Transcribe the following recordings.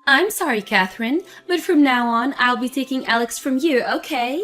I'm sorry, Catherine, but from now on, I'll be taking Alex from you, okay?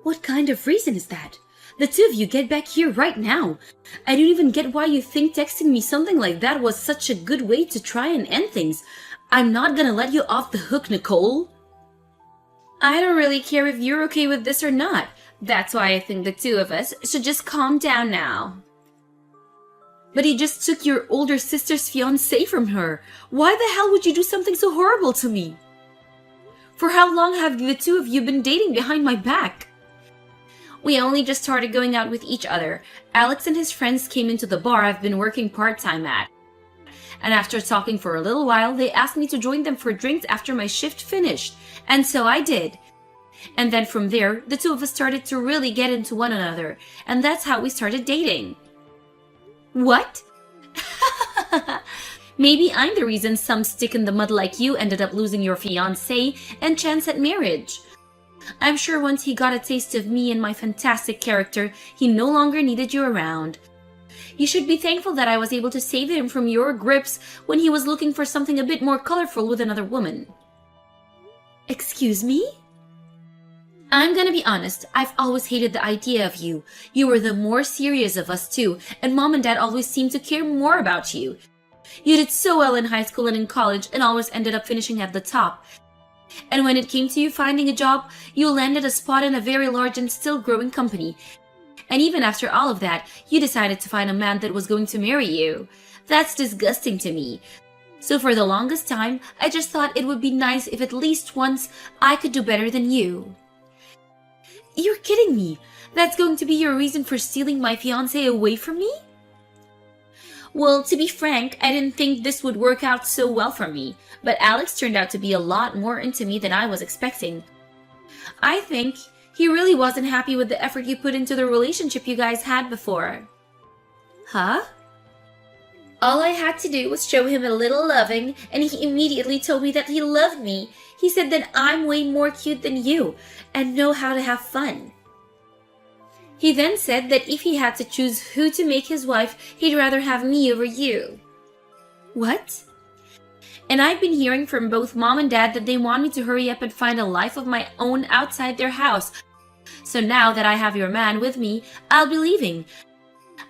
What kind of reason is that? The two of you get back here right now. I don't even get why you think texting me something like that was such a good way to try and end things. I'm not gonna let you off the hook, Nicole. I don't really care if you're okay with this or not. That's why I think the two of us should just calm down now. But he just took your older sister's fiancé from her. Why the hell would you do something so horrible to me? For how long have the two of you been dating behind my back? We only just started going out with each other. Alex and his friends came into the bar I've been working part-time at. And after talking for a little while, they asked me to join them for drinks after my shift finished. And so I did. And then from there, the two of us started to really get into one another. And that's how we started dating. What? Maybe I'm the reason some stick in the mud like you ended up losing your fiancé and chance at marriage. I'm sure once he got a taste of me and my fantastic character, he no longer needed you around. You should be thankful that I was able to save him from your grips when he was looking for something a bit more colorful with another woman. Excuse me? I'm gonna be honest, I've always hated the idea of you. You were the more serious of us two, and Mom and Dad always seemed to care more about you. You did so well in high school and in college and always ended up finishing at the top. And when it came to you finding a job, you landed a spot in a very large and still growing company. And even after all of that, you decided to find a man that was going to marry you. That's disgusting to me. So for the longest time, I just thought it would be nice if at least once I could do better than you. You're kidding me. That's going to be your reason for stealing my fiancé away from me? Well, to be frank, I didn't think this would work out so well for me, but Alex turned out to be a lot more into me than I was expecting. I think he really wasn't happy with the effort you put into the relationship you guys had before. Huh? All I had to do was show him a little loving, and he immediately told me that he loved me. He said that I'm way more cute than you, and know how to have fun. He then said that if he had to choose who to make his wife, he'd rather have me over you. What? And I've been hearing from both Mom and Dad that they want me to hurry up and find a life of my own outside their house. So now that I have your man with me, I'll be leaving.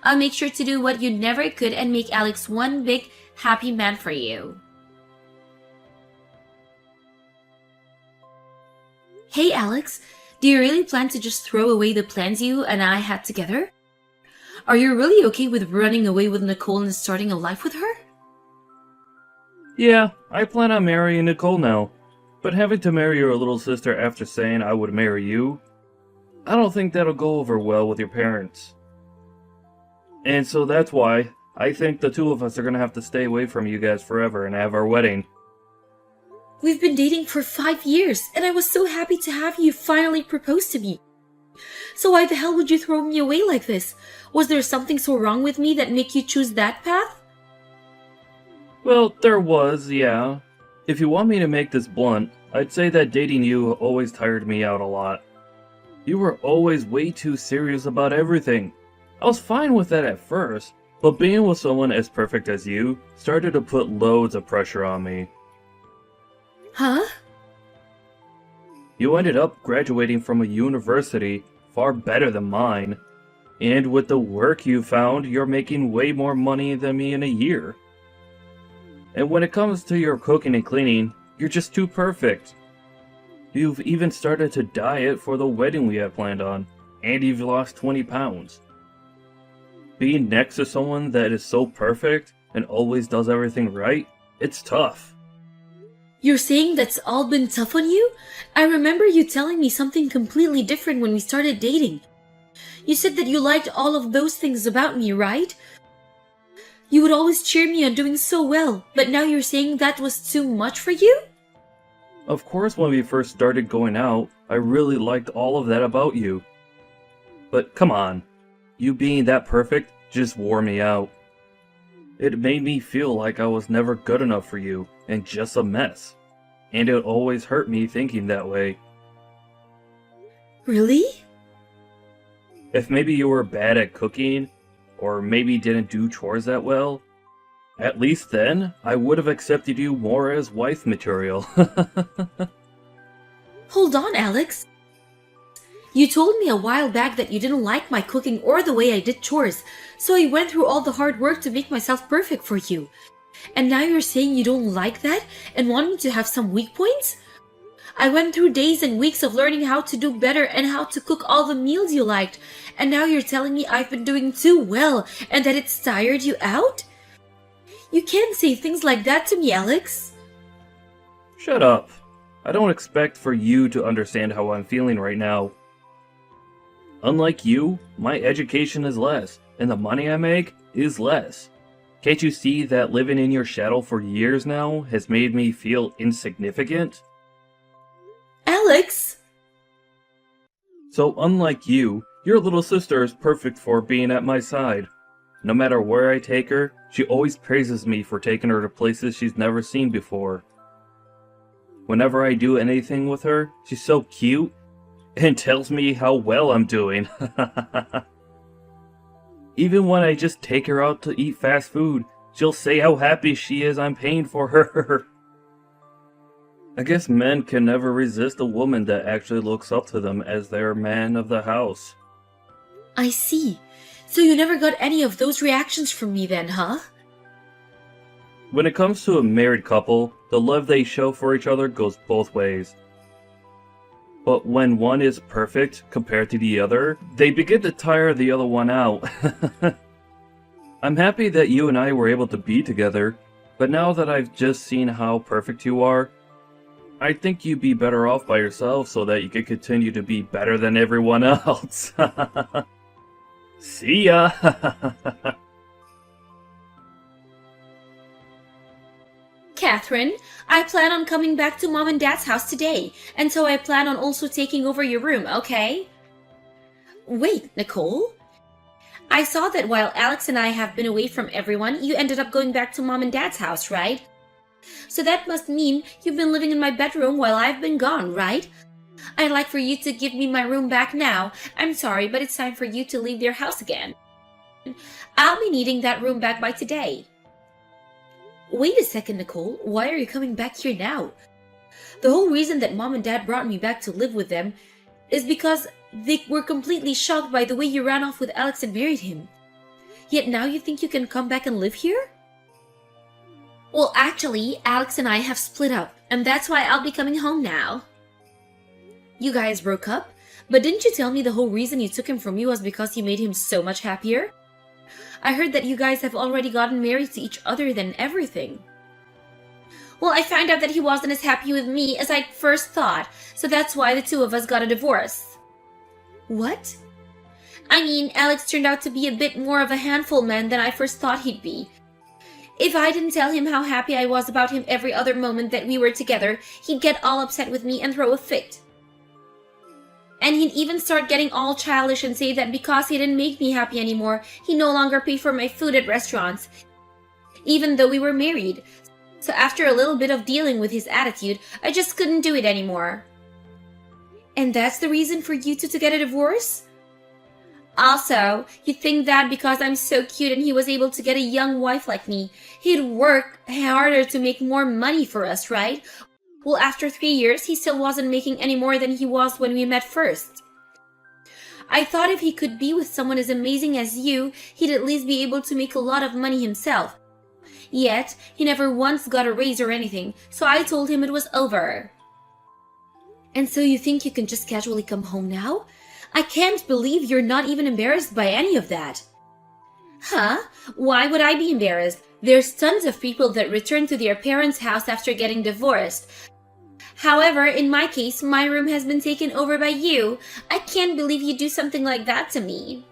I'll make sure to do what you never could and make Alex one big, happy man for you. Hey, Alex, do you really plan to just throw away the plans you and I had together? Are you really okay with running away with Nicole and starting a life with her? Yeah, I plan on marrying Nicole now. But having to marry your little sister after saying I would marry you, I don't think that'll go over well with your parents. And so that's why I think the two of us are gonna have to stay away from you guys forever and have our wedding. We've been dating for 5 years, and I was so happy to have you finally propose to me. So why the hell would you throw me away like this? Was there something so wrong with me that made you choose that path? Well, there was, yeah. If you want me to make this blunt, I'd say that dating you always tired me out a lot. You were always way too serious about everything. I was fine with that at first, but being with someone as perfect as you started to put loads of pressure on me. Huh? You ended up graduating from a university far better than mine, and with the work you found, you're making way more money than me in a year. And when it comes to your cooking and cleaning, you're just too perfect. You've even started to diet for the wedding we had planned on, and you've lost 20 pounds. Being next to someone that is so perfect and always does everything right, it's tough. You're saying that's all been tough on you? I remember you telling me something completely different when we started dating. You said that you liked all of those things about me, right? You would always cheer me on doing so well, but now you're saying that was too much for you? Of course, when we first started going out, I really liked all of that about you. But come on, you being that perfect just wore me out. It made me feel like I was never good enough for you and just a mess. And it always hurt me thinking that way. Really? If maybe you were bad at cooking, or maybe didn't do chores that well, At least then, I would have accepted you more as wife material. Hold on, Alex. You told me a while back that you didn't like my cooking or the way I did chores, so I went through all the hard work to make myself perfect for you. And now you're saying you don't like that and want me to have some weak points? I went through days and weeks of learning how to do better and how to cook all the meals you liked, and now you're telling me I've been doing too well and that it's tired you out? You can't say things like that to me, Alex. Shut up. I don't expect for you to understand how I'm feeling right now. Unlike you, my education is less, and the money I make is less. Can't you see that living in your shadow for years now has made me feel insignificant? Alex! So unlike you, your little sister is perfect for being at my side. No matter where I take her, she always praises me for taking her to places she's never seen before. Whenever I do anything with her, she's so cute and tells me how well I'm doing. Even when I just take her out to eat fast food, she'll say how happy she is I'm paying for her. I guess men can never resist a woman that actually looks up to them as their man of the house. I see. So you never got any of those reactions from me then, huh? When it comes to a married couple, the love they show for each other goes both ways. But when one is perfect compared to the other, they begin to tire the other one out. I'm happy that you and I were able to be together, but now that I've just seen how perfect you are, I think you'd be better off by yourself so that you could continue to be better than everyone else. See ya! Catherine, I plan on coming back to Mom and Dad's house today, and so I plan on also taking over your room, okay? Wait, Nicole? I saw that while Alex and I have been away from everyone, you ended up going back to Mom and Dad's house, right? So that must mean you've been living in my bedroom while I've been gone, right? I'd like for you to give me my room back now. I'm sorry, but it's time for you to leave their house again. I'll be needing that room back by today. Wait a second, Nicole. Why are you coming back here now? The whole reason that Mom and Dad brought me back to live with them is because they were completely shocked by the way you ran off with Alex and married him. Yet now you think you can come back and live here? Well, actually, Alex and I have split up, and that's why I'll be coming home now. You guys broke up? But didn't you tell me the whole reason you took him from me was because you made him so much happier? I heard that you guys have already gotten married to each other than everything. Well, I found out that he wasn't as happy with me as I first thought, so that's why the two of us got a divorce. What? I mean, Alex turned out to be a bit more of a handful man than I first thought he'd be. If I didn't tell him how happy I was about him every other moment that we were together, he'd get all upset with me and throw a fit. And he'd even start getting all childish and say that because he didn't make me happy anymore, he no longer paid for my food at restaurants, even though we were married. So after a little bit of dealing with his attitude, I just couldn't do it anymore. And that's the reason for you two to get a divorce? Also, you think that because I'm so cute and he was able to get a young wife like me, he'd work harder to make more money for us, right? Well, after 3 years, he still wasn't making any more than he was when we met first. I thought if he could be with someone as amazing as you, he'd at least be able to make a lot of money himself. Yet, he never once got a raise or anything, so I told him it was over. And so you think you can just casually come home now? I can't believe you're not even embarrassed by any of that. Huh? Why would I be embarrassed? There's tons of people that return to their parents' house after getting divorced. However, in my case, my room has been taken over by you. I can't believe you do something like that to me.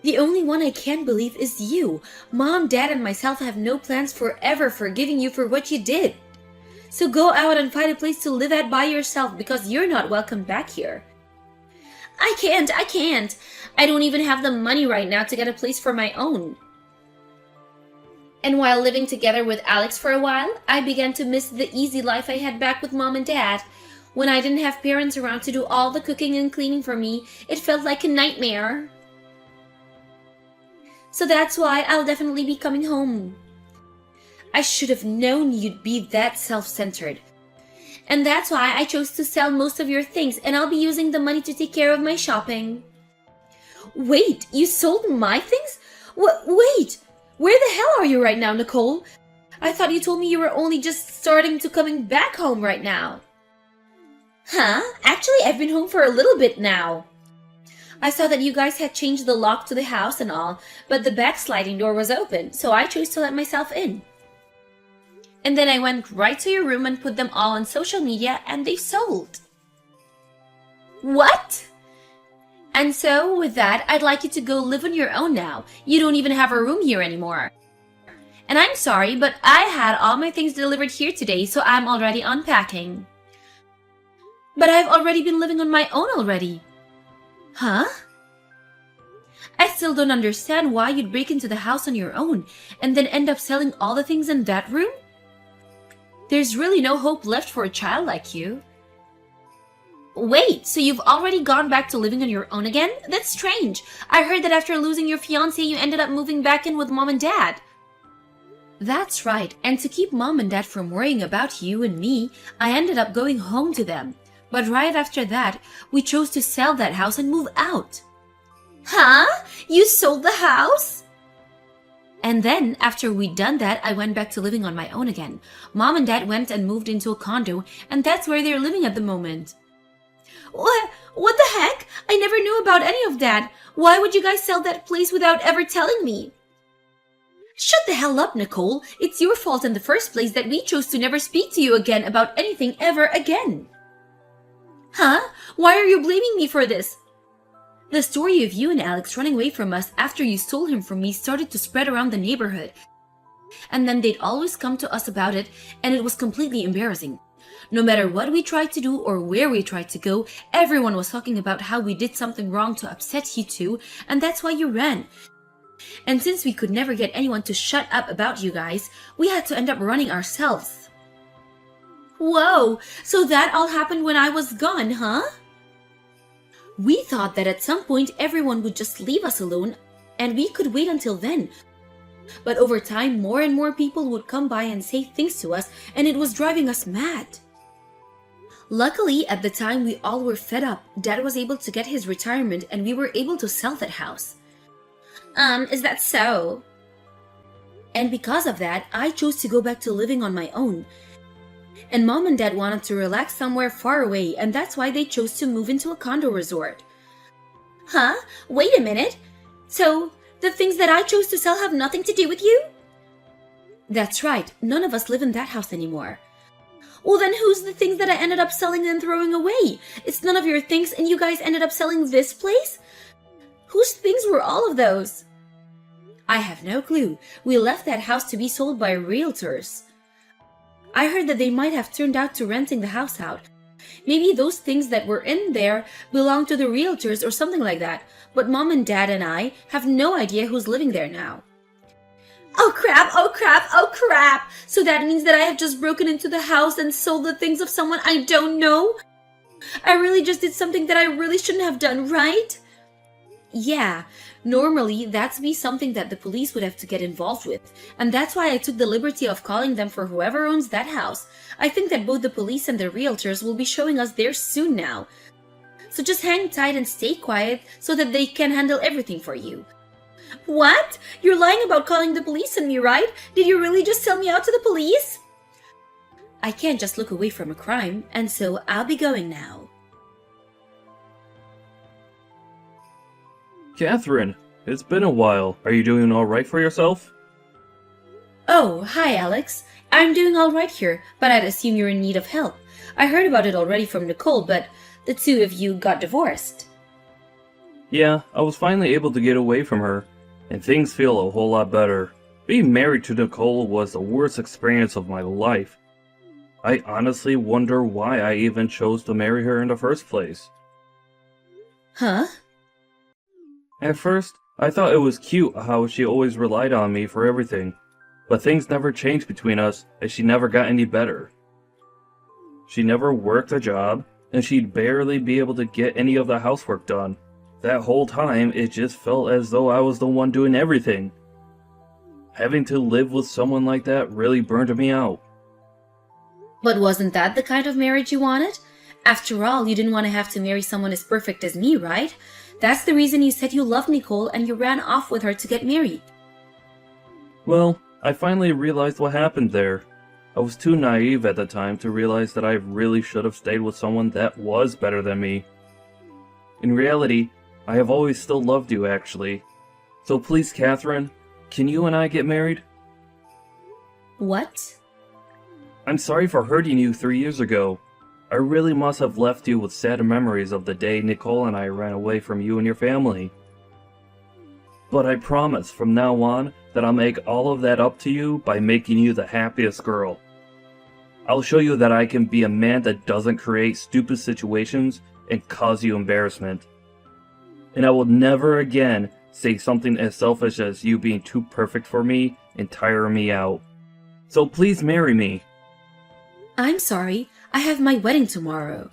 The only one I can't believe is you. Mom, Dad, and myself have no plans forever forgiving you for what you did. So go out and find a place to live at by yourself because you're not welcome back here. I can't. I don't even have the money right now to get a place for my own. And while living together with Alex for a while, I began to miss the easy life I had back with Mom and Dad. When I didn't have parents around to do all the cooking and cleaning for me, it felt like a nightmare. So that's why I'll definitely be coming home. I should have known you'd be that self-centered. And that's why I chose to sell most of your things, and I'll be using the money to take care of my shopping. Wait, you sold my things? Wait! Where the hell are you right now, Nicole? I thought you told me you were only just starting to coming back home right now. Huh? Actually, I've been home for a little bit now. I saw that you guys had changed the lock to the house and all, but the back sliding door was open, so I chose to let myself in. And then I went right to your room and put them all on social media, and they sold. What? And so, with that, I'd like you to go live on your own now. You don't even have a room here anymore. And I'm sorry, but I had all my things delivered here today, so I'm already unpacking. But I've already been living on my own already. Huh? I still don't understand why you'd break into the house on your own and then end up selling all the things in that room. There's really no hope left for a child like you. Wait, so you've already gone back to living on your own again? That's strange. I heard that after losing your fiancé, you ended up moving back in with Mom and Dad. That's right, and to keep Mom and Dad from worrying about you and me, I ended up going home to them. But right after that, we chose to sell that house and move out. Huh? You sold the house? And then, after we'd done that, I went back to living on my own again. Mom and Dad went and moved into a condo, and that's where they're living at the moment. What the heck? I never knew about any of that. Why would you guys sell that place without ever telling me? Shut the hell up, Nicole. It's your fault in the first place that we chose to never speak to you again about anything ever again. Huh? Why are you blaming me for this? The story of you and Alex running away from us after you stole him from me started to spread around the neighborhood. And then they'd always come to us about it, and it was completely embarrassing. No matter what we tried to do or where we tried to go, everyone was talking about how we did something wrong to upset you two, and that's why you ran. And since we could never get anyone to shut up about you guys, we had to end up running ourselves. Whoa, so that all happened when I was gone, huh? We thought that at some point everyone would just leave us alone, and we could wait until then. But over time, more and more people would come by and say things to us, and it was driving us mad. Luckily, at the time we all were fed up, Dad was able to get his retirement, and we were able to sell that house. Is that so? And because of that, I chose to go back to living on my own. And Mom and Dad wanted to relax somewhere far away, and that's why they chose to move into a condo resort. Huh? Wait a minute. So, the things that I chose to sell have nothing to do with you? That's right. None of us live in that house anymore. Well, then who's the things that I ended up selling and throwing away? It's none of your things, and you guys ended up selling this place? Whose things were all of those? I have no clue. We left that house to be sold by realtors. I heard that they might have turned out to renting the house out. Maybe those things that were in there belong to the realtors or something like that, but Mom and Dad and I have no idea who's living there now. Oh crap, oh crap, oh crap! So that means that I have just broken into the house and sold the things of someone I don't know? I really just did something that I really shouldn't have done, right? Yeah, normally that'd be something that the police would have to get involved with, and that's why I took the liberty of calling them for whoever owns that house. I think that both the police and the realtors will be showing us there soon now. So just hang tight and stay quiet so that they can handle everything for you. What? You're lying about calling the police on me, right? Did you really just sell me out to the police? I can't just look away from a crime, and so I'll be going now. Catherine, it's been a while. Are you doing all right for yourself? Oh, hi Alex. I'm doing all right here, but I'd assume you're in need of help. I heard about it already from Nicole, but the two of you got divorced. Yeah, I was finally able to get away from her, and things feel a whole lot better. Being married to Nicole was the worst experience of my life. I honestly wonder why I even chose to marry her in the first place. Huh? At first, I thought it was cute how she always relied on me for everything, but things never changed between us, and she never got any better. She never worked a job, and she'd barely be able to get any of the housework done. That whole time, it just felt as though I was the one doing everything. Having to live with someone like that really burned me out. But wasn't that the kind of marriage you wanted? After all, you didn't want to have to marry someone as perfect as me, right? That's the reason you said you loved Nicole and you ran off with her to get married. Well, I finally realized what happened there. I was too naive at the time to realize that I really should have stayed with someone that was better than me. In reality, I have always still loved you, actually. So please, Catherine, can you and I get married? What? I'm sorry for hurting you 3 years ago. I really must have left you with sad memories of the day Nicole and I ran away from you and your family. But I promise from now on that I'll make all of that up to you by making you the happiest girl. I'll show you that I can be a man that doesn't create stupid situations and cause you embarrassment. And I will never again say something as selfish as you being too perfect for me and tiring me out. So please marry me. I'm sorry, I have my wedding tomorrow.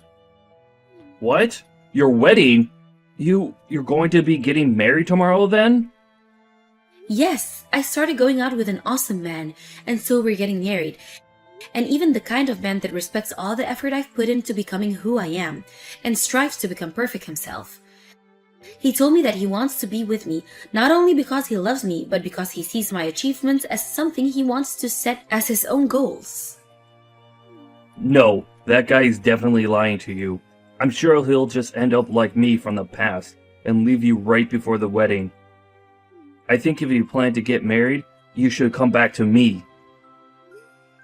What? Your wedding? You're going to be getting married tomorrow then? Yes, I started going out with an awesome man, and so we're getting married. And even the kind of man that respects all the effort I've put into becoming who I am, and strives to become perfect himself. He told me that he wants to be with me, not only because he loves me, but because he sees my achievements as something he wants to set as his own goals. No, that guy is definitely lying to you. I'm sure he'll just end up like me from the past, and leave you right before the wedding. I think if you plan to get married, you should come back to me.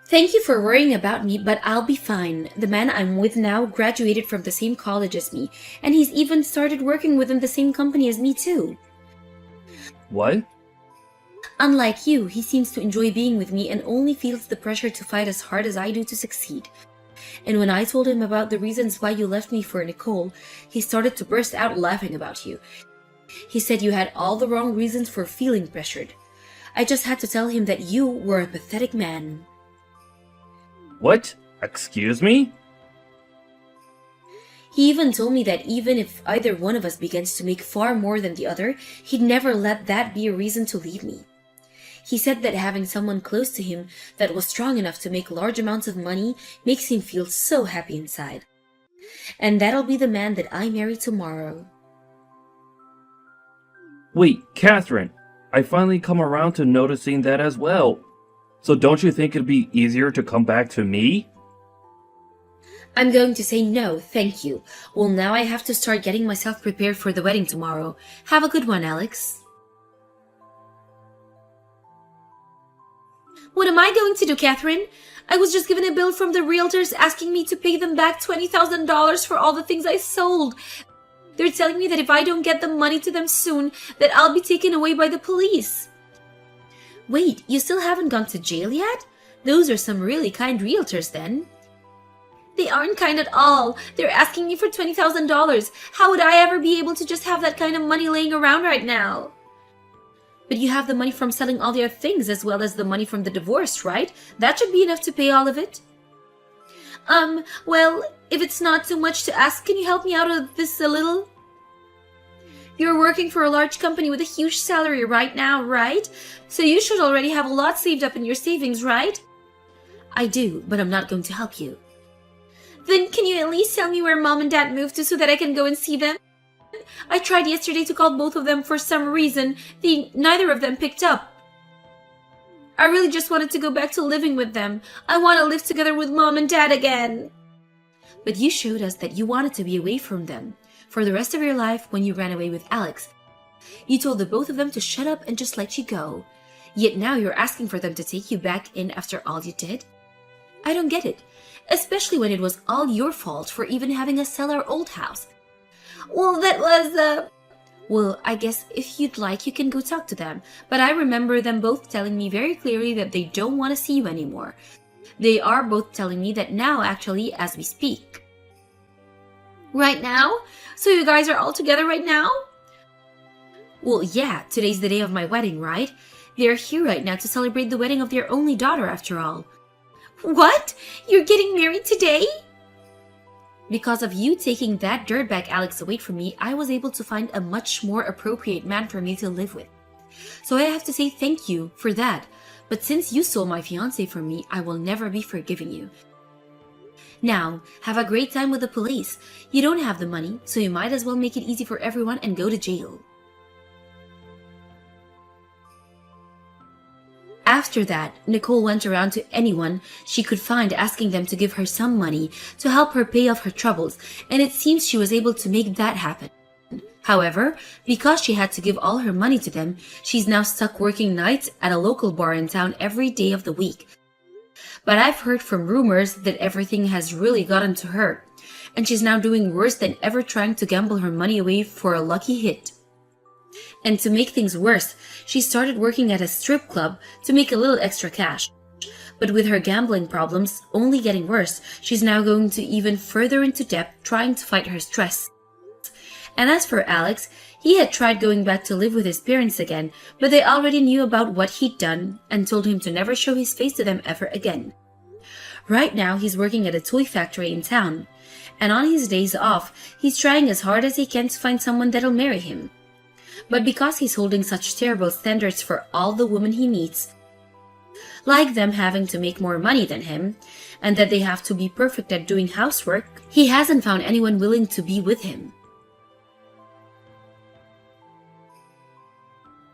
Thank you for worrying about me, but I'll be fine. The man I'm with now graduated from the same college as me, and he's even started working within the same company as me too. What? Unlike you, he seems to enjoy being with me and only feels the pressure to fight as hard as I do to succeed. And when I told him about the reasons why you left me for Nicole, he started to burst out laughing about you. He said you had all the wrong reasons for feeling pressured. I just had to tell him that you were a pathetic man. What? Excuse me? He even told me that even if either one of us begins to make far more than the other, he'd never let that be a reason to leave me. He said that having someone close to him that was strong enough to make large amounts of money makes him feel so happy inside. And that'll be the man that I marry tomorrow. Wait, Catherine, I finally come around to noticing that as well. So don't you think it'd be easier to come back to me? I'm going to say no, thank you. Well, now I have to start getting myself prepared for the wedding tomorrow. Have a good one, Alex. What am I going to do, Catherine? I was just given a bill from the realtors asking me to pay them back $20,000 for all the things I sold. They're telling me that if I don't get the money to them soon, that I'll be taken away by the police. Wait, you still haven't gone to jail yet? Those are some really kind realtors then. They aren't kind at all. They're asking me for $20,000. How would I ever be able to just have that kind of money laying around right now? But you have the money from selling all the other things as well as the money from the divorce, right? That should be enough to pay all of it. Well, if it's not too much to ask, can you help me out of this a little? You're working for a large company with a huge salary right now, right? So you should already have a lot saved up in your savings, right? I do, but I'm not going to help you. Then can you at least tell me where Mom and Dad moved to so that I can go and see them? I tried yesterday to call both of them for some reason. Neither of them picked up. I really just wanted to go back to living with them. I want to live together with Mom and Dad again. But you showed us that you wanted to be away from them for the rest of your life when you ran away with Alex. You told the both of them to shut up and just let you go. Yet now you're asking for them to take you back in after all you did? I don't get it. Especially when it was all your fault for even having us sell our old house. Well, that was, Well, I guess if you'd like, you can go talk to them. But I remember them both telling me very clearly that they don't want to see you anymore. They are both telling me that now, actually, as we speak. Right now? So you guys are all together right now? Well, yeah, today's the day of my wedding, right? They're here right now to celebrate the wedding of their only daughter, after all. What? You're getting married today? Because of you taking that dirtbag Alex away from me, I was able to find a much more appropriate man for me to live with. So I have to say thank you for that. But since you stole my fiancé from me, I will never be forgiving you. Now, have a great time with the police. You don't have the money, so you might as well make it easy for everyone and go to jail. After that, Nicole went around to anyone she could find asking them to give her some money to help her pay off her troubles, and it seems she was able to make that happen. However, because she had to give all her money to them, she's now stuck working nights at a local bar in town every day of the week. But I've heard from rumors that everything has really gotten to her, and she's now doing worse than ever trying to gamble her money away for a lucky hit. And to make things worse, she started working at a strip club to make a little extra cash. But with her gambling problems only getting worse, she's now going to even further into debt trying to fight her stress. And as for Alex, he had tried going back to live with his parents again, but they already knew about what he'd done and told him to never show his face to them ever again. Right now, he's working at a toy factory in town, and on his days off, he's trying as hard as he can to find someone that'll marry him. But because he's holding such terrible standards for all the women he meets, like them having to make more money than him, and that they have to be perfect at doing housework, he hasn't found anyone willing to be with him.